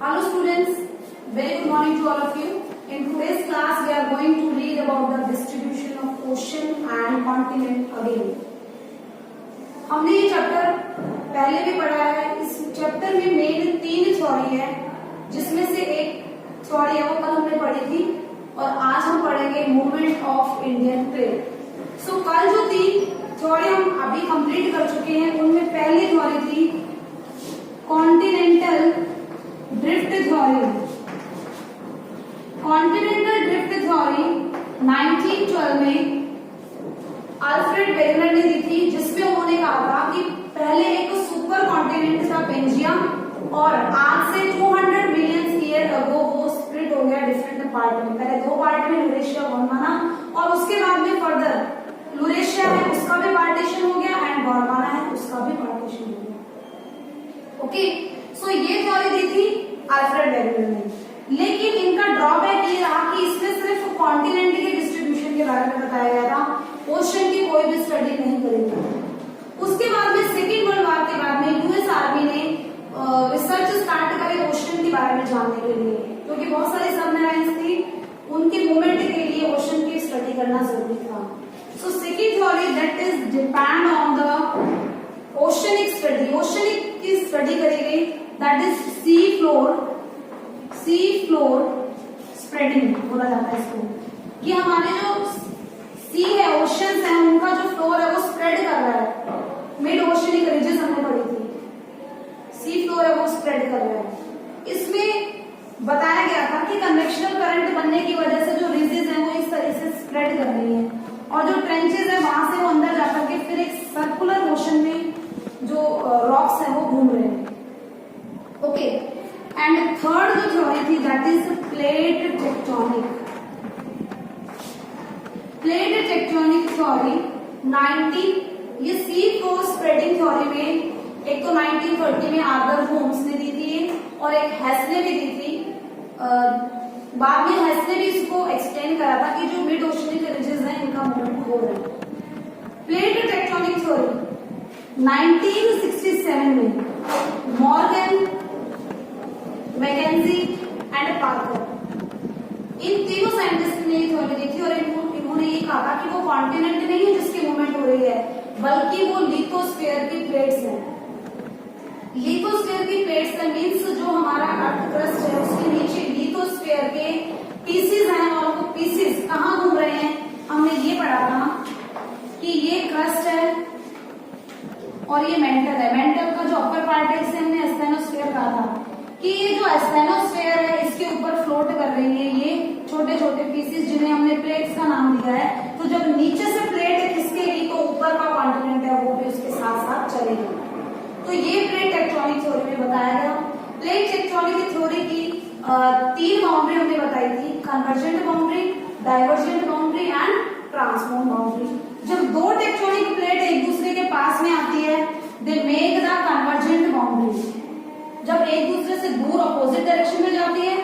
Hello students, very good morning to all of you. In today's class we are going to read about the distribution of ocean and continent again. हमने ये chapter पहले भी पढ़ा है. इस chapter में main 3 theory है, जिसमें से एक थ्योरी है वो कल हमने पढ़ी थी और आज हम पढ़ेंगे मूवमेंट ऑफ इंडियन प्लेट. सो कल जो 3 थ्योरी हम अभी कंप्लीट कर चुके हैं, उनमें पहली थ्योरी थी continental drift theory. Continental drift theory 1912 में अल्फ्रेड वेगनर ने दी थी, जिसमें उन्होंने कहा था कि पहले एक सुपर कॉन्टिनेंट था पेंजिया और आज से 200 मिलियन ईयर अगो वो स्प्लिट हो गया डिफरेंट पार्ट में. पहले 2 पार्ट में यूरेशिया गोंडवाना और उसके बाद में फर्दर यूरेशिया है उसका भी पार्टीशन हो गया एंड गोंडवाना है उसका भी पार्टीशन हो गया. ओके, सो ये थ्योरी दी थी अल्फ्रेड वेगनर ने, लेकिन इनका ड्रॉबैक ये रहा कि इसमें सिर्फ कॉन्टिनेंट के डिस्ट्रीब्यूशन के बारे में बताया गया था, ओशन की कोई भी स्टडी नहीं करी थी. उसके बाद में सेकेंड वर्ल्ड वॉर के बाद में यूएस आर्मी ने रिसर्च स्टार्ट करे ओशन के बारे में जानने के लिए, क्योंकि बहुत सारी सबमरीन्स थी, उनके मूवमेंट के लिए ओशन की स्टडी करना जरूरी था. So second theory that is depend on the oceanic study. Oceanic की स्टडी करी गई, that is sea floor spreading बोला जाता है इसको, कि हमारे जो सी है, ओशंस है, उनका जो फ्लोर है वो स्प्रेड कर रहा है. मिड ओशनिक रीजन हमने पढ़ी थी, सी फ्लोर है वो स्प्रेड कर रहा है. इसमें बताया गया था कि कन्वेक्शनल करंट बनने की वजह से जो रीजेस हैं वो इस तरह से स्प्रेड कर रही है और जो ट्रेंचेस है वहां से वो अंदर जाकर के फिर एक सर्कुलर मोशन में जो रॉक्स है वो घूम रहे हैं. ओके, एंड थर्ड जो थ्योरी थी that is plate tectonic. Plate tectonic theory 19 ये सी फ्लोर स्प्रेडिंग थ्योरी में एक तो 1930 में आर्थर होम्स ने दी थी और एक हेस ने भी दी थी. बाद में हेस ने भी इसको एक्सटेंड करा था कि जो मिड ओशनिक रीजन है इनका मूवमेंट हो रहा है. प्लेट टेक्टोनिक थ्योरी 1967 में मॉर्गन, मैकेंजी एंड पार्कर, इन तीनों साइंटिस्ट ने ये थ्योरी दी थी और इन्होंने ये कहा था कि वो कॉन्टिनेंट नहीं है जिसकी मूवमेंट हो रही है, बल्कि वो लिथोस्फीयर की प्लेट्स हैं. लिथोस्फीयर की प्लेट्स है मीन्स जो हमारा अर्थ क्रस्ट है उसके नीचे लिथोस्फीयर के पीसेस हैं और वो पीसेस कहाँ घूम रहे हैं. हमने ये पढ़ा था कि ये क्रस्ट है और ये मेंटल है. मेंटल का जो अपर पार्ट है इसे हमने एस्टेनोस्फीयर कहा था कि ये जो एस्टेनोस्फीयर है इसके ऊपर फ्लोट कर रही है ये छोटे छोटे पीसेस जिन्हें हमने प्लेट्स का नाम दिया है. तो जब नीचे से प्लेट खिसकेगी तो ऊपर का कॉन्टिनेंट है वो भी उसके साथ साथ चलेगा. तो ये प्लेट टेक्टोनिक थ्योरी में बताया गया. प्लेट टेक्टोनिक थ्योरी की 3 बाउंड्री हमने बताई थी, convergent boundary, divergent boundary and transform boundary. जब 2 टेक्टोनिक प्लेट एक दूसरे के पास में आती है they make the convergent boundary. जब एक दूसरे से दूर अपोजिट डायरेक्शन में जाती है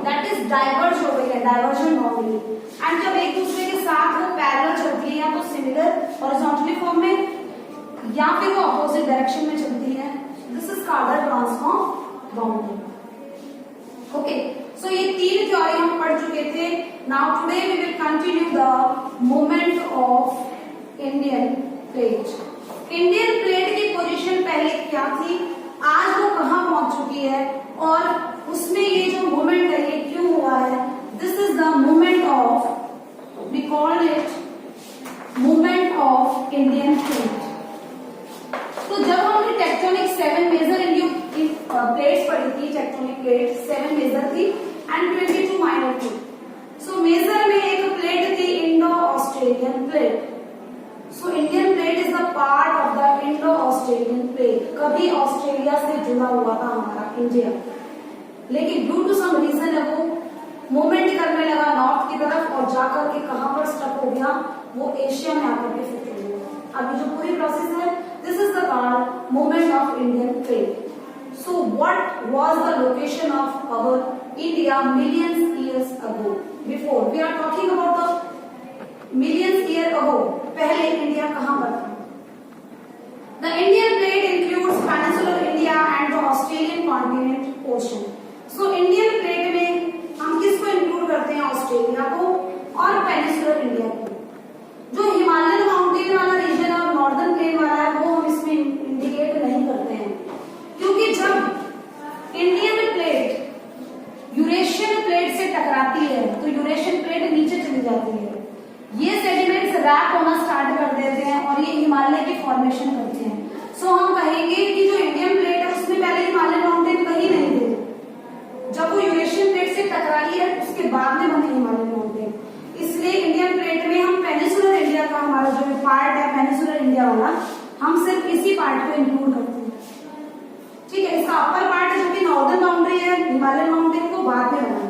दैट इज डाइवर्ज हो गई है, डाइवर्जेंट बाउंड्री. एंड जब एक दूसरे के साथ वो पैरेलल चलती है या तो सिमिलर हॉरिजॉन्टली फॉर्म में या फिर वो अपोजिट डायरेक्शन में चलती है, this is called transform boundary. Okay, so ये 3 थ्योरी हम पढ़ चुके थे. Now today we will continue the movement of Indian plate. Indian plate की पोजीशन पहले क्या थी, आज वो कहां पहुंच चुकी है और उसमें ये जो मूवमेंट है ये क्यों हुआ है. This is the movement of, we call it movement of Indian plate. तो जब हमने टेक्टोनिक 7 मेजर इंडियन प्लेट्स पढ़ी थी, टेक्टोनिक प्लेट 7 मेजर थी एंड 22 माइनर थी. सो मेजर में एक प्लेट थी Indo Australian plate. So Indian plate is the part of the Indo Australian plate. कभी ऑस्ट्रेलिया से जुड़ा हुआ था हमारा इंडिया, लेकिन ड्यू टू सम रीजन है वो मूवमेंट करने लगा नॉर्थ की तरफ और जाकर के कहां पर स्टक हो गया, वो एशिया में आकर के फिट हो गया. अभी जो पूरी प्रोसेस है this is the called movement of Indian plate. So what was the location of our India millions years ago. Before we are talking about the millions year ago, पहले इंडिया कहां पर था. The Indian plate includes peninsular India and the Australian continent ocean. Formation करते हैं। सो हम कहेंगे कि जो इंडियन प्लेट है उसमें पहले हिमालयन माउंटेन कहीं नहीं थे, जब वो यूरेशियन प्लेट से टकराई है उसके बाद में बने हिमालयन माउंटेन। इसलिए इंडियन प्लेट में हम पेनिसुलर इंडिया का हमारा जो पार्ट है पेनिसुलर इंडिया वाला, हम सिर्फ इसी पार्ट को इंक्लूड करते हैं। ठीक है, इसका अपर पार्ट है जो कि नॉर्दर्न बाउंड्री है हिमालयन माउंटेन को बाद में बनाना।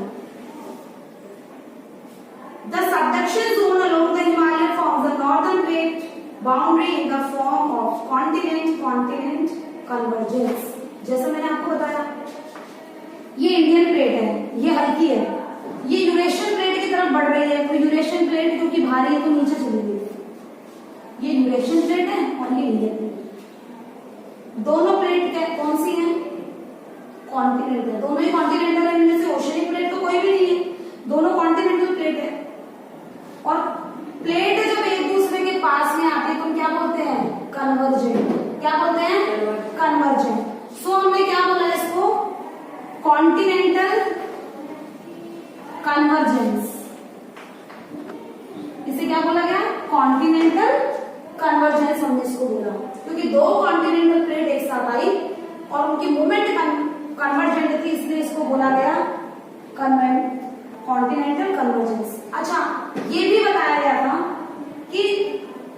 The subduction zone along the Himalaya forms the northern plate boundary in the form of continent convergence। जैसा मैंने आपको बताया, ये इंडियन प्लेट है, ये हल्की है, ये यूरेशियन प्लेट की तरफ बढ़ रही है। तो यूरेशियन प्लेट क्योंकि भारी है तो नीचे चली गई। ये यूरेशियन प्लेट है और ये इंडियन प्लेट। दोनों प्लेट कौन सी है? कॉन्टिनेंटल है। दोनों ही कॉन्टिनेंटल है, इनमें से ओशनिक प्लेट तो कोई भी नहीं है, दोनों कॉन्टिनेंटल प्लेट है। और प्लेट जब एक दूसरे के पास में आते हैं तो क्या बोलते हैं? कन्वर्जेंट। क्या बोलते हैं? कन्वर्जेंट। सो हमने क्या बोला इसको? Continental convergence. इसे क्या बोला गया? कॉन्टिनेंटल कन्वर्जेंस हमने इसको बोला, क्योंकि दो कॉन्टिनेंटल प्लेट एक साथ आई और उनकी मूवमेंट कन्वर्जेंट थी, इसलिए इसको बोला गया कॉन्टिनेंटल कन्वर्जेंस। अच्छा, ये भी बताया गया था कि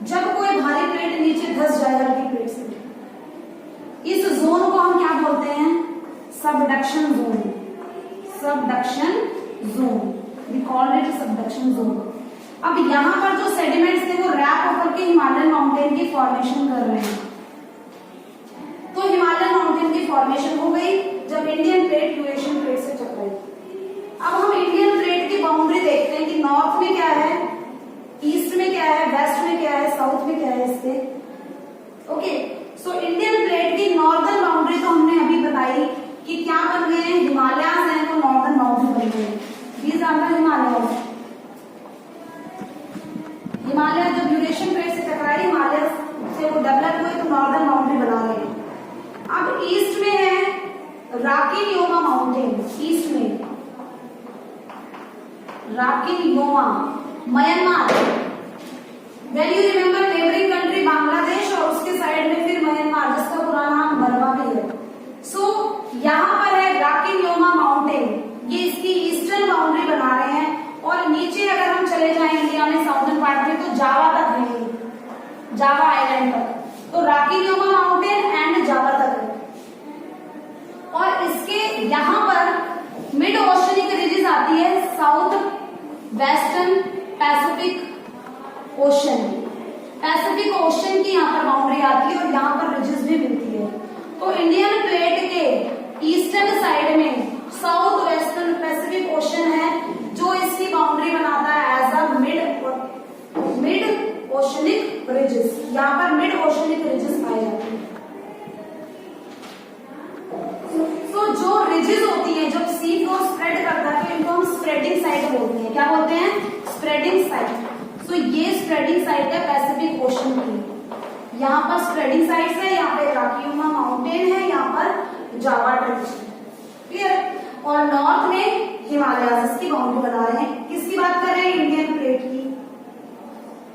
जब कोई भारी प्लेट नीचे धंस जाए हल्की प्लेट से, इस जोन को हम क्या बोलते हैं? Subduction zone. Subduction zone, we called it subduction zone. अब यहां पर जो सेडिमेंट्स थे वो रैप होकर के हिमालयन माउंटेन की फॉर्मेशन कर रहे हैं। तो हिमालयन माउंटेन की फॉर्मेशन हो गई जब इंडियन प्लेट यूरेशियन प्लेट से टकराई। अब हम इंडियन प्लेट की बाउंड्री देखते हैं कि नॉर्थ में क्या है, ईस्ट में क्या है, वेस्ट में क्या है, साउथ में क्या है इसके। ओके, सो इंडियन प्लेट की नॉर्दर्न बाउंड्री तो हमने अभी बताई कि क्या बन गए हैं? हिमालयाज हैं तो नॉर्दर्न बाउंड्री बन गए। These are the Himalayas. Himalaya जब यूरेशियन प्लेट से टकराई, हिमालय से वो डेवलप हुए तो नॉर्दर्न बाउंड्री बना रहे हैं। अब ईस्ट में है राकिनयोमा माउंटेन। ईस्ट में Arakan Yoma, Myanmar. Well you remember neighbouring country Bangladesh और उसके साइड में फिर म्यांमार, जिसका पूरा नाम बर्मा भी है। सो यहाँ पर है राकिनयोमा माउंटेन, ये इसकी ईस्टर्न बाउंड्री बना रहे हैं। और नीचे अगर हम चले जाएं इंडिया में साउथर्न पार्ट में तो जावा तक है, जावा आइलैंड तक। तो राकिनयोमा माउंटेन एंड जावा तक है। और इसके यहाँ पर मिड ओशनिक रीजेस आती है, south western Pacific ocean. Pacific Ocean की यहाँ पर बाउंड्री आती है और यहाँ पर रिजेस भी मिलती है। तो इंडियन प्लेट के ईस्टर्न साइड में साउथ वेस्टर्न पैसिफिक ओशन है जो इसकी बाउंड्री बनाता है as a mid oceanic ridges. यहाँ पर मिड ओशनिक रिजेस पाए जाते हैं। तो जो रिजेस होती है जब सी को स्प्रेड करता है तो इनको हम स्प्रेडिंग साइट बोलते हैं। क्या बोलते हैं? Spreading site. तो ये स्प्रेडिंग साइट है पैसिफिक ओशन की। यहाँ पर स्प्रेडिंग साइट्स है, यहाँ पे राकिनयोमा माउंटेन है, यहाँ पर जावा ट्रेंच। क्लियर? और नॉर्थ में हिमालयाज की बाउंड्री बना रहे हैं। किसकी बात कर रहे हैं? इंडियन प्लेट की।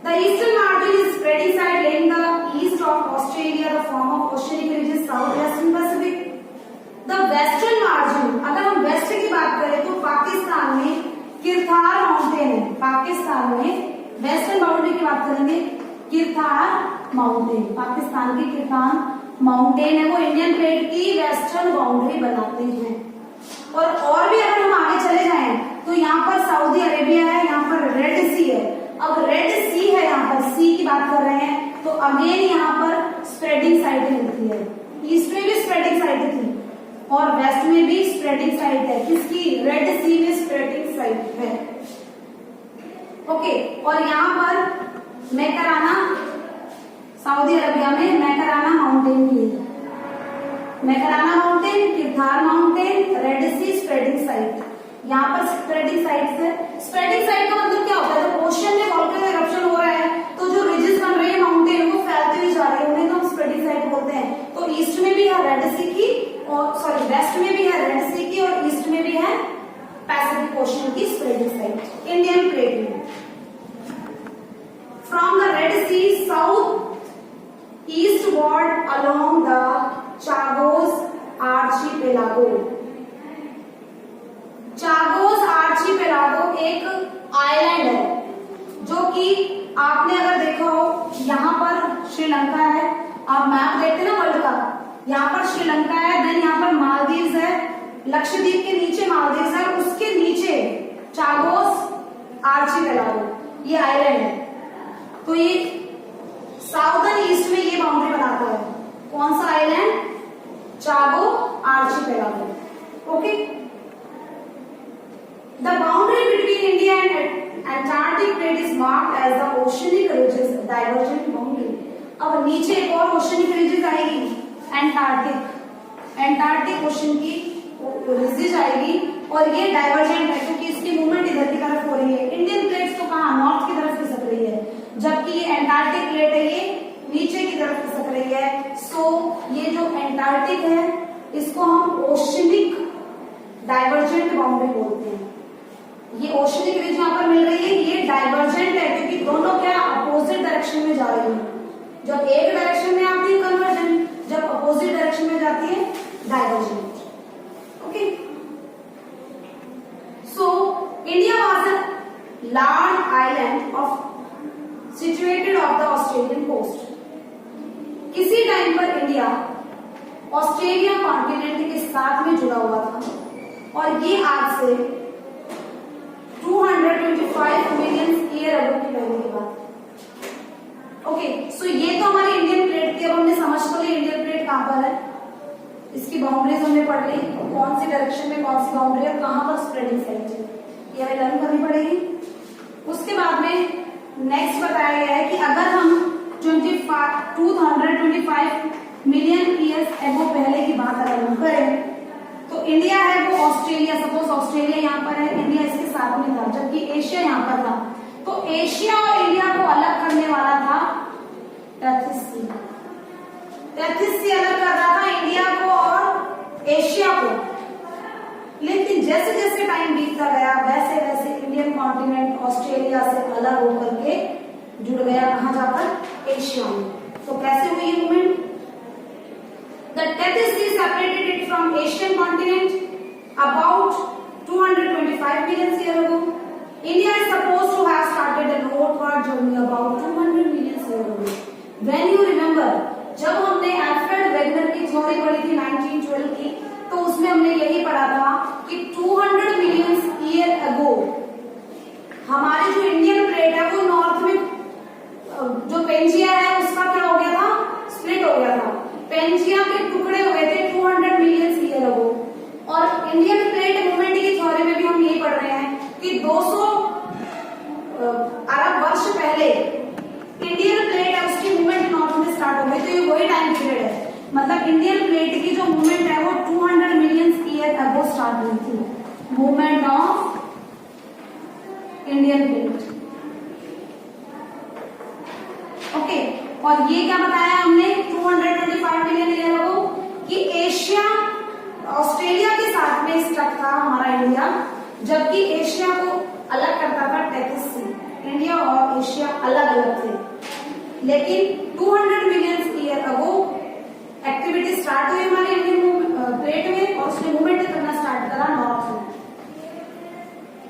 The eastern margin is spreading side laying the east of Australia the form of oceanic region south western Pacific. The western margin, अगर हम वेस्ट की बात करें तो पाकिस्तान में किरथार माउंटेन है। पाकिस्तान में वेस्टर्न बाउंड्री की बात करेंगे, किरथार माउंटेन, पाकिस्तान की किरथार माउंटेन है, वो इंडियन प्लेट की वेस्टर्न बाउंड्री बनाते हैं। और भी अगर हम आगे चले जाएं तो यहाँ पर सऊदी अरेबिया है, यहाँ पर रेड सी है। अब रेड सी है, यहाँ पर सी की बात कर रहे हैं तो अगेन यहाँ पर स्प्रेडिंग साइट मिलती है। ईस्ट में भी स्प्रेडिंग साइट थी और वेस्ट में भी स्प्रेडिंग साइट है। किसकी? रेड सी में स्प्रेडिंग साइट है। ओके, और यहाँ पर मैकराना, सऊदी अरबिया में मैकराना माउंटेन भी है। मैकराना माउंटेन, किरथार माउंटेन, रेड सी, स्प्रेडिंग साइट। यहाँ पर स्प्रेडिंग साइट है। स्प्रेडिंग साइट का मतलब क्या होता है? जब ओशन में वोल्केनो इरप्शन हो रहा है तो जो रिजेस बन रही है माउंटेन वो फैलती हुई जा रही है, उन्हें तो हम स्प्रेडिंग साइट बोलते हैं। तो ईस्ट में भी है रेड सी की और सॉरी वेस्ट में भी है रेड सी की और ईस्ट में भी है पैसिफिक ओशन की स्प्रेडिंग साइट इंडियन प्लेट में। From the Red Sea south east word along the Chagos archipelago. Chagos archipelago एक आइलैंड है जो कि आपने अगर देखा हो, यहाँ पर श्रीलंका है, आप मैप देखते हैं ना वर्ल्ड का, यहाँ पर श्रीलंका है, देन यहाँ पर मालदीव है, लक्षद्वीप के नीचे मालदीव है, उसके नीचे चागोस आर्चिपेलागो ये आइलैंड है। तो ये साउदर्न ईस्ट में ये बाउंड्री बनाता है। कौन सा island? Chagos archipelago. Okay, the boundary between India and Antarctic plate is marked as the oceanic ridges divergent boundary. अब नीचे एक और ओशनिक ridges आएगी, एंटार्क्टिक ओशन की ridges आएगी और ये डाइवर्जेंट है क्योंकि इसकी मूवमेंट इधर की तरफ हो रही है। इंडियन प्लेट्स तो कहाँ नॉर्थ की तरफ खिसक रही है, जबकि ये एंटार्क्टिक प्लेट है ये नीचे की तरफ खिसक रही है। सो ये जो एंटार्क्टिक है इसको हम ओशनिक डाइवर्जेंट बाउंड्री बोलते हैं। ये ओशनिक रिज यहाँ पर मिल रही है, ये डाइवर्जेंट है क्योंकि दोनों क्या अपोजिट डायरेक्शन में जा रही है। जब एक डायरेक्शन में आती है कन्वर्जेंट, जब अपोजिट डायरेक्शन में जाती है divergent. Okay, so India was a large island of situated off the Australian coast. किसी टाइम पर इंडिया ऑस्ट्रेलिया कॉन्टिनेंट के साथ में जुड़ा हुआ था और ये आज से 225 मिलियन ईयर अगो की पहले की बात। ओके, सो ये तो हमारी इंडियन प्लेट थी। अब हमने समझ तो लिया इंडियन प्लेट कहां पर है, इसकी बाउंड्रीज हमने पढ़ ली, कौन सी डायरेक्शन में कौन सी बाउंड्री है, कहां पर स्प्रेडिंग साइड है, ये हमें लर्न करनी पड़ेगी। उसके बाद में नेक्स्ट बताया गया है कि अगर हम 225 मिलियन ईयर्स एगो पहले की बात अगर हम करें तो इंडिया है वो ऑस्ट्रेलिया, सपोज ऑस्ट्रेलिया यहाँ पर है, इंडिया इसके साथ में था, जबकि एशिया यहाँ पर था। तो एशिया और इंडिया को अलग करने वाला था टेथिस सी। टेथिस सी अलग कर रहा था इंडिया को और एशिया को। लेकिन जैसे जैसे टाइम बीतता गया वैसे वैसे इंडियन कॉन्टिनेंट ऑस्ट्रेलिया से अलग होकर के जुड़ गया, कहाँ जाकर? एशिया में। तो कैसे हुई ये movement? The Tethys Sea separated it from Asian continent about 225 million years ago. India is supposed to have started the northward journey about 200 million years ago. When you remember, जब हमने अल्फ्रेड वेगनर की theory पढ़ी थी 1912 की, तो उसमें हमने यही पढ़ा था कि 200 मिलियन ईयर अगो हमारी जो इंडियन प्लेट है वो नॉर्थ में जो पेंजिया है उसका क्या हो गया था? स्प्लिट हो गया था। पेंजिया के टुकड़े हुए थे 200 मिलियन ईयर अगो। और इंडियन प्लेट मूवमेंट की थ्योरी में भी हम यही पढ़ रहे हैं कि 200 अरब वर्ष पहले इंडियन प्लेट है उसकी मूवमेंट नॉर्थ में स्टार्ट हो गई। तो ये वही टाइम पीरियड है, मतलब इंडियन प्लेट की जो मूवमेंट है वो 200 मिलियन ईयर अगो स्टार्ट हुई थी, movement of Indian plate. Okay, और ये क्या बताया हमने 225 मिलियन ईयर अगो कि एशिया ऑस्ट्रेलिया के साथ में स्टक था हमारा इंडिया, जबकि एशिया को अलग करता था टेथिस सी। इंडिया और एशिया अलग अलग थे, लेकिन 200 मिलियन ईयर अगो एक्टिविटी स्टार्ट हुई हमारे इंडियन प्लेट में और उसने मूवमेंट करना स्टार्ट करा नॉर्थ में।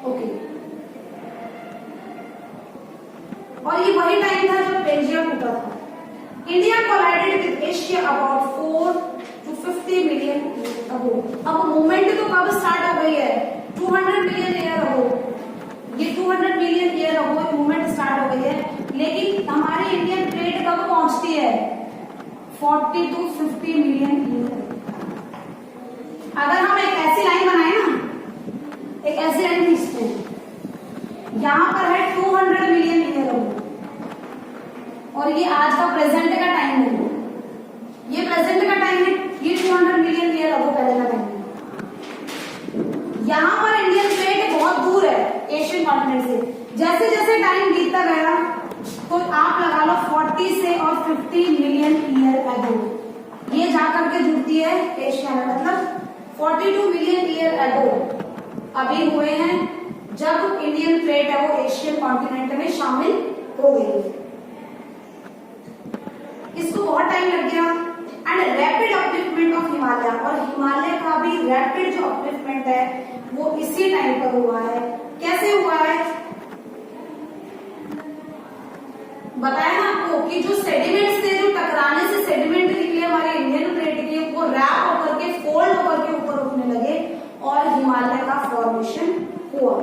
ओके, और ये वही टाइम था जब पेंजिया टूटा था। India collided with Asia about 4 to 50 million ago. अब मूवमेंट तो कब स्टार्ट हो गई है? 200 मिलियन ईयर अगो। ये 200 मिलियन ईयर अगो मूवमेंट स्टार्ट हो गई है, लेकिन हमारी इंडियन प्लेट कब पहुंचती है? 40 to 50 मिलियन ईयर। अगर हम एक ऐसी लाइन बनाए ना, एक ऐसी लाइन खींचते हैं, यहाँ पर है 200 मिलियन ईयर अगो और ये आज का प्रेजेंट का टाइम है, ये प्रेजेंट का टाइम है, ये 200 मिलियन ईयर अगो पहले का टाइम है। यहाँ पर इंडियन प्लेट बहुत दूर है एशियन कॉन्टिनेंट से। जैसे जैसे टाइम बीतता गया तो आप लगा लो 40 से और 50 मिलियन ईयर अगो ये जाकर के जुड़ती है एशिया में, मतलब 42 मिलियन ईयर अगो अभी हुए हैं जब इंडियन प्लेट है वो एशियन कॉन्टिनेंट में शामिल हो गई। इसको बहुत टाइम लग गया। And rapid upliftment of Himalaya, और हिमालय का भी रैपिड जो अपलिफ्टमेंट है वो इसी टाइम पर हुआ है। कैसे हुआ है बताया ना आपको कि जो सेडिमेंट्स थे, जो टकराने से सेडिमेंट निकले हमारे इंडियन प्लेट के, वो रैप होकर के फोल्ड होकर के ऊपर उठने लगे और हिमालय का फॉर्मेशन हुआ।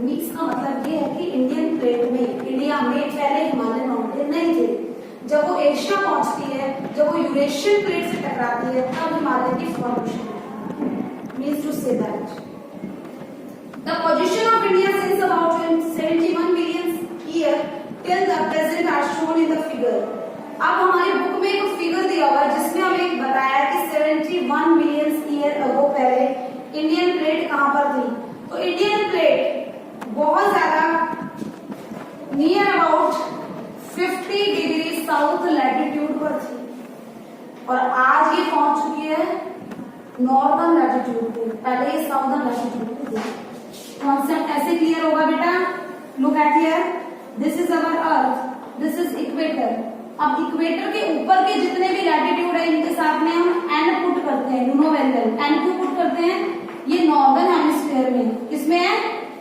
इसका मतलब ये है कि इंडियन प्लेट में, इंडिया में पहले हिमालय माउंटेन नहीं थे। जब वो एशिया पहुंचती है, जब वो यूरेशियन प्लेट से टकराती है, तब हिमालय की formation. Means to say that the position of India since about 71 million year till the present are shown in the figure. अब हमारी बुक में एक फिगर दिया हुआ है जिसमें हमें एक बताया कि 71 मिलियन ईयर अगो पहले इंडियन प्लेट कहां पर थी। तो इंडियन प्लेट बहुत ज्यादा near about 50 degree south latitude पर थी, और आज ये पहुंच चुकी है नॉर्दर्न लैटिट्यूड पे। पहले ये साउदर्न लैटिट्यूड पे थी। कॉन्सेप्ट ऐसे क्लियर होगा बेटा। Look at here, this is our earth, this is equator. अब इक्वेटर के ऊपर के जितने भी लैटिट्यूड है इनके साथ में हम एन पुट करते हैं। You know very well, in क्यों पुट करते हैं? ये नॉर्दर्न हेमिस्फीयर में, इसमें है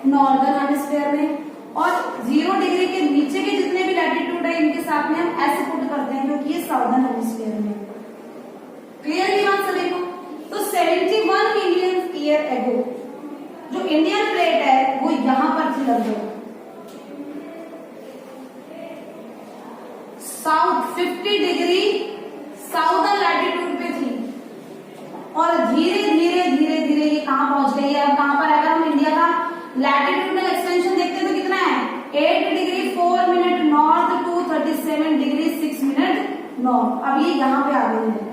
नॉर्दर्न हेमिस्फीयर में। और 0 डिग्री के नीचे के जितने भी लैटिट्यूड है इनके साथ में हम ऐसे पुट करते हैं क्योंकि ये साउदर्न हेमिस्फीयर में। क्लियर की बात सभी को? तो 71 मिलियन ईयर एगो जो इंडियन प्लेट है वो यहां पर थी लगभग साउथ 50 डिग्री साउदर्न लैटिट्यूड पे थी, और धीरे धीरे धीरे धीरे ये कहां पहुंच गई है। अब कहां पर, अगर हम इंडिया का लैटिट्यूडनल एक्सटेंशन देखते हैं तो कितना है? 8 degree 4 minute north to 37 degree 6 minute north. अब ये यहाँ पे आ गई है।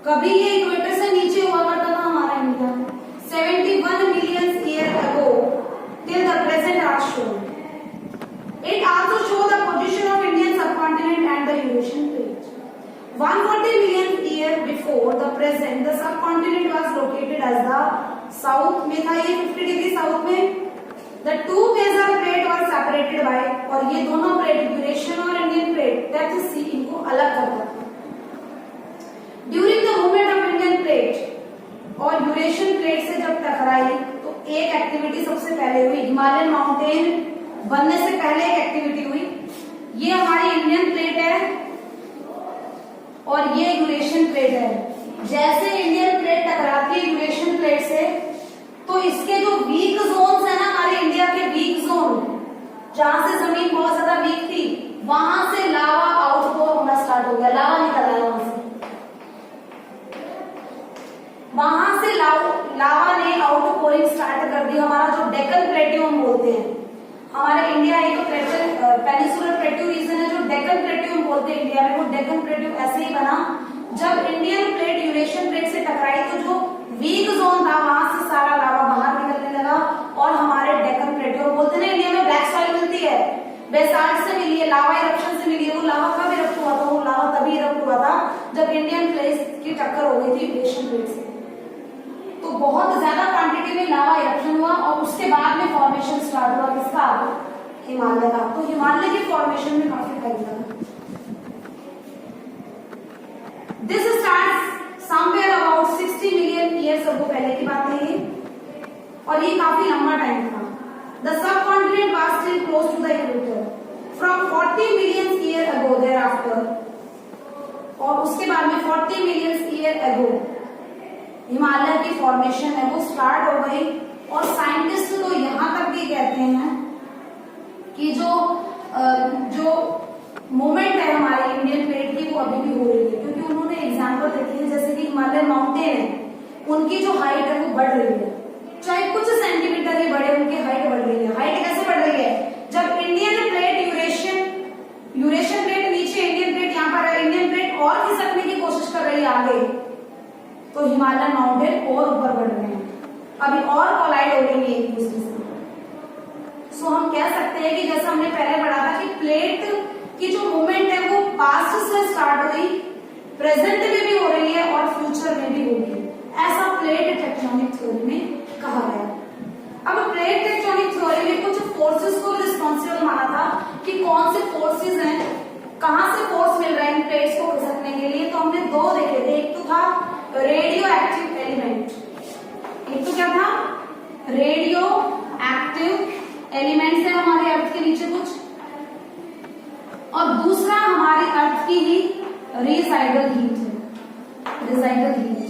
कभी ये इक्वेटर से नीचे हुआ करता था हमारा India. 71 million year ago till the present are shown. It also shows the position of Indian subcontinent and the Eurasian plate. 140 million years before the present, the subcontinent was located as the south में था, ये 50 degree south में। The two major plate were separated by, और ये दोनों plate Eurasian और Indian plate depth सी इनको अलग करता था। During the movement of Indian plate और यूरेशियन प्लेट से जब टकराई तो एक एक्टिविटी सबसे पहले हुई। हिमालयन माउंटेन बनने से पहले एक एक्टिविटी हुई। ये हमारी इंडियन प्लेट है और ये यूरेशियन प्लेट है। जैसे इंडियन प्लेट टकराती है यूरेशियन प्लेट से, तो इसके जो वीक जोन्स है ना, हमारे इंडिया के वीक जोन, जहां से जमीन बहुत ज्यादा वीक थी, वहां से लावा आउटपोर होना स्टार्ट हो गया। लावा निकल आया वहां से लावा ने आउटपोरिंग स्टार्ट कर दी। हमारा जो डेक्कन प्लेट्यू हम बोलते हैं, हमारे इंडिया एक पेनिसुलर प्लेट्यू रीजन है जो डेक्कन प्लेट्यू हम बोलते हैं इंडिया में। वो डेक्कन प्लेट्यू ऐसे ही बना जब इंडियन प्लेट यूरेशियन प्लेट से टकराई, तो जो वीक जोन था वहां से सारा लावा बाहर निकलने लगा और हमारे डेक्कन प्लेट्यू बोलते हैं। इंडिया में ब्लैक सॉइल मिलती है, बेसाल्ट से मिली है, लावा इरप्शन से मिली है। वो लावा कब इरप्ट हुआ था? वो लावा तभी इरप्ट हुआ था जब इंडियन प्लेट की टक्कर हो गई थी यूरेशियन प्लेट से। तो बहुत ज्यादा क्वांटिटी में लावा इरप्शन हुआ और उसके बाद में फॉर्मेशन स्टार्ट हुआ किसका? हिमालय का। तो हिमालय के फॉर्मेशन में काफी टाइम लगा। This starts somewhere about 60 million years ago, पहले की बात है ये, और ये काफी लंबा टाइम था। The subcontinent was still close to the equator from 40 million year ago thereafter, और उसके बाद में 40 मिलियन ईयर अगो हिमालय की फॉर्मेशन है वो स्टार्ट हो गई। और साइंटिस्ट तो यहां तक भी कहते हैं कि जो मूवमेंट है हमारी इंडियन प्लेट की वो अभी भी हो रही है, क्योंकि उन्होंने एग्जांपल देखे हैं जैसे कि हिमालयन माउंटेन है, उनकी जो हाइट है वो बढ़ रही है, चाहे कुछ सेंटीमीटर ही बढ़े, उनकी हाइट बढ़ रही है। हाइट कैसे बढ़ रही है? जब इंडियन प्लेट यूरेशियन प्लेट नीचे, इंडियन प्लेट यहाँ पर है, इंडियन प्लेट और खिसकने की कोशिश कर रही है आगे, तो हिमालयन माउंटेन और ऊपर बढ़ रहे हैं, अभी और कोलाइड हो रही है एक दूसरे से। सो हम कह सकते हैं कि जैसा हमने पहले पढ़ा था कि प्लेट की जो मूवमेंट है वो पास्ट से स्टार्ट हुई, प्रेजेंट में भी हो रही है और फ्यूचर में भी होगी। ऐसा प्लेट टेक्टोनिक थ्योरी में कहा गया। अब प्लेट टेक्टोनिक थ्योरी में कुछ फोर्सेस को भी रिस्पॉन्सिबल माना था कि कौन से फोर्सेस हैं कहां से फोर्स मिल रहा है इन प्लेट्स को खिसकने के लिए, तो हमने दो देखे थे। एक तो था रेडियो एक्टिव एलिमेंट, एक तो क्या था, रेडियो एक्टिव एलिमेंट्स है हमारे अर्थ के नीचे कुछ, और दूसरा हमारी अर्थ की ही रिसाइडल हीट है, रिसाइडल हीट।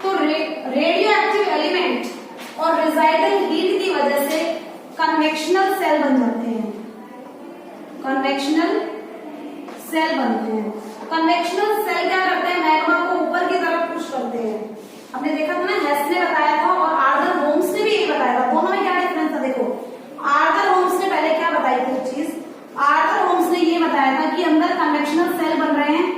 तो रेडियो एक्टिव एलिमेंट और रिसाइडल हीट की वजह से कन्वेक्शनल सेल बन जाते हैं, कन्वेक्शनल सेल बनते हैं। कन्वेक्शनल सेल क्या करते हैं, मैग्मा को ऊपर की तरफ पुश करते हैं। हमने देखा था ना, हेस ने बताया था और आर्थर होम्स ने भी यही बताया था, दोनों में क्या डिफरेंस था देखो। आर्थर होम्स ने पहले क्या बताई थी एक चीज, आर्थर होम्स ने ये बताया था कि अंदर कन्वेक्शनल सेल बन रहे हैं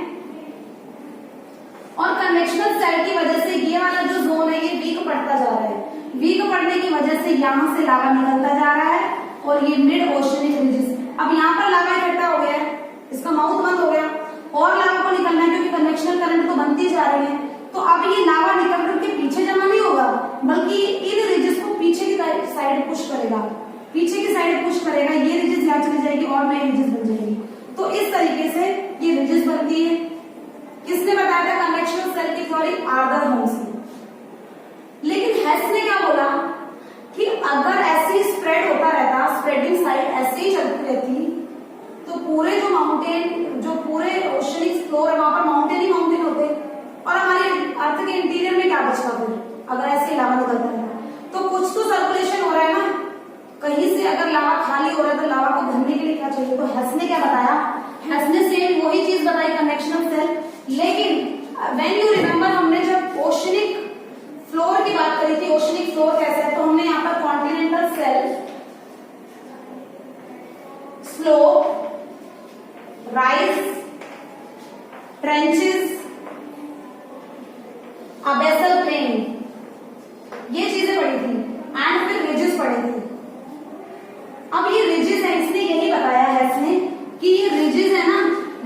और कन्वेक्शनल सेल की वजह से ये वाला जो जोन है ये वीक पड़ता जा रहा है, वीक पड़ने की वजह से यहां से लावा निकलता जा रहा है और ये मिड ओशनिक रिजिस, अब यहाँ पर लावा इकट्ठा हो गया है, इसका माउथ बंद हो गया और लावा को निकलना है क्योंकि कन्वेक्शनल करंट तो बनती जा रही है। तो अब ये लावा निकल करके पीछे जमा नहीं होगा, बल्कि इन रिजिस को पीछे की साइड पुश करेगा, पीछे की साइड पुश करेगा, ये रिजिस यहाँ चली जाएगी और नई रिजिस बन जाएगी। तो इस तरीके से ये रिजिस बनती है। किसने बताया था कन्वेक्शनल सेल की थ्योरी, आर्थर होम्स ने। लेकिन हेस ने क्या बोला कि अगर ऐसे ही स्प्रेड होता रहता, स्प्रेडिंग साइड ऐसे ही चलती रहती, तो पूरे जो माउंटेन, जो पूरे ओशनिक फ्लोर है वहां पर माउंटेन ही माउंटेन होते और हमारे अर्थ के इंटीरियर में क्या बचता फिर, अगर ऐसे ही लावा निकलता है। तो कुछ तो सर्कुलेशन हो रहा है ना, कहीं से अगर लावा खाली हो रहा है तो लावा को भरने के लिए क्या चाहिए। तो हेस ने क्या बताया, हेस ने सेम वही चीज बताई, कन्वेक्शनल सेल। लेकिन व्हेन यू रिमेम्बर, हमने जब ओशनिक फ्लोर की बात करी थी, ओशनिक फ्लोर कैसा है, तो हमने यहाँ पर continental shelf, slope, rise, trenches, abyssal plain, ये चीजें पढ़ी थी एंड फिर रिजिस पढ़ी थी। अब ये रिजिस है, इसने यही बताया है इसने कि ये रिजिस है ना,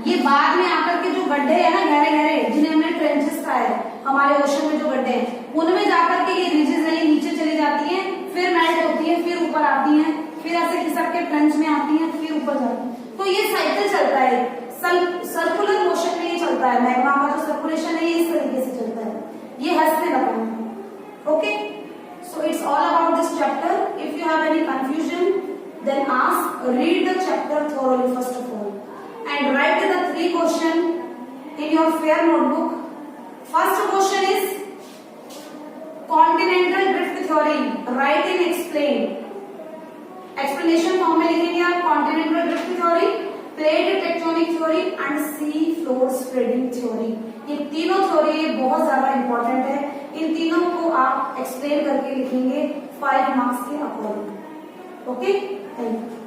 ये बाद में आकर के जो गड्ढे है ना गहरे गहरे, जिन्हें हमने ट्रेंचेस कहा है, हमारे ओशन में जो गड्ढे हैं उनमें जाकर के ये रिजिस है, ये नीचे चली जाती है, फिर मेल्ट होती है, फिर ऊपर आती है, फिर ऐसे खिसक के ट्रेंच में आती है, फिर ऊपर जाती है। तो ये साइकिल चलता है, सर्कुलर मोशन में ये चलता है, मैग्मा का जो सर्कुलेशन है ये इस तरीके से चलता है, ये हेस ने बताया। Okay, so it's all about this chapter. If you have any confusion then ask, read the chapter thoroughly first of all and write the 3 question in your fair notebook. First question is continental drift theory, write and explain. explanation form में लिखेंगे आप, continental drift theory, plate tectonic theory and sea floor spreading theory। ये तीनों theory बहुत ज्यादा important है, इन तीनों को आप एक्सप्लेन करके लिखेंगे 5 मार्क्स के अकॉर्डिंग। Okay, thank you.